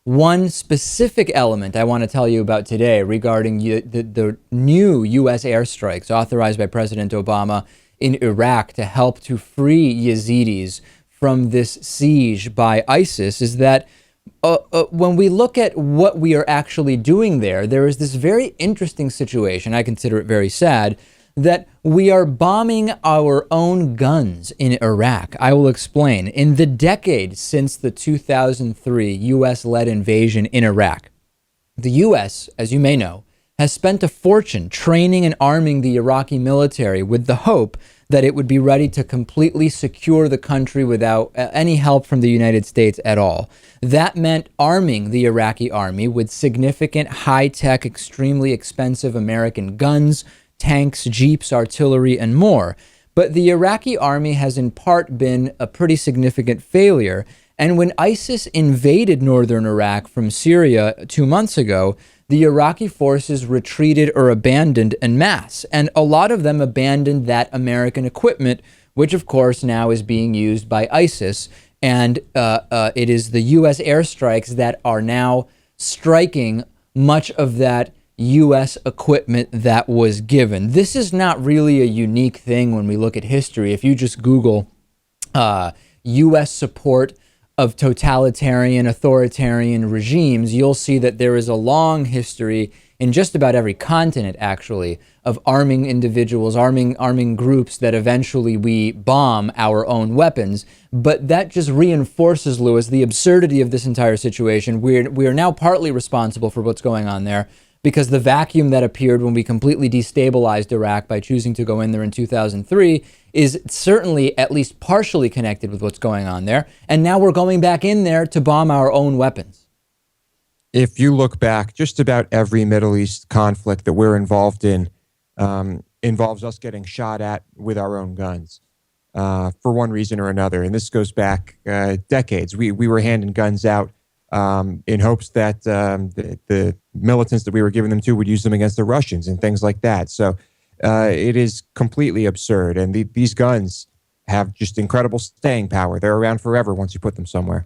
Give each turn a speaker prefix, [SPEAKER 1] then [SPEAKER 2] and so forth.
[SPEAKER 1] one specific element I want to tell you about today regarding the new U.S. airstrikes authorized by President Obama in Iraq to help to free Yazidis from this siege by ISIS is that when we look at what we are actually doing there, there is this very interesting situation. I consider it very sad that we are bombing our own guns in Iraq. I will explain. In the decade since the 2003 U.S.-led invasion in Iraq, the U.S., as you may know, has spent a fortune training and arming the Iraqi military with the hope that it would be ready to completely secure the country without any help from the United States at all. That meant arming the Iraqi army with significant high-tech, extremely expensive American guns, tanks, jeeps, artillery, and more. But the Iraqi army has in part been a pretty significant failure. And when ISIS invaded northern Iraq from Syria 2 months ago, the Iraqi forces retreated or abandoned en masse. And a lot of them abandoned that American equipment, which of course now is being used by ISIS. And it is the U.S. airstrikes that are now striking much of that U.S. equipment that was given. This is not really a unique thing when we look at history. If you just Google U.S. support of totalitarian, authoritarian regimes, you'll see that there is a long history in just about every continent, actually, of arming individuals, arming groups that eventually we bomb our own weapons. But that just reinforces, Lewis, the absurdity of this entire situation. We are now partly responsible for what's going on there, because the vacuum that appeared when we completely destabilized Iraq by choosing to go in there in 2003 is certainly at least partially connected with what's going on there. And now we're going back in there to bomb our own weapons.
[SPEAKER 2] If you look back, just about every Middle East conflict that we're involved in involves us getting shot at with our own guns for one reason or another. And this goes back decades. We were handing guns out in hopes that the militants that we were giving them to would use them against the Russians and things like that. So it is completely absurd. And these guns have just incredible staying power. They're around forever once you put them somewhere.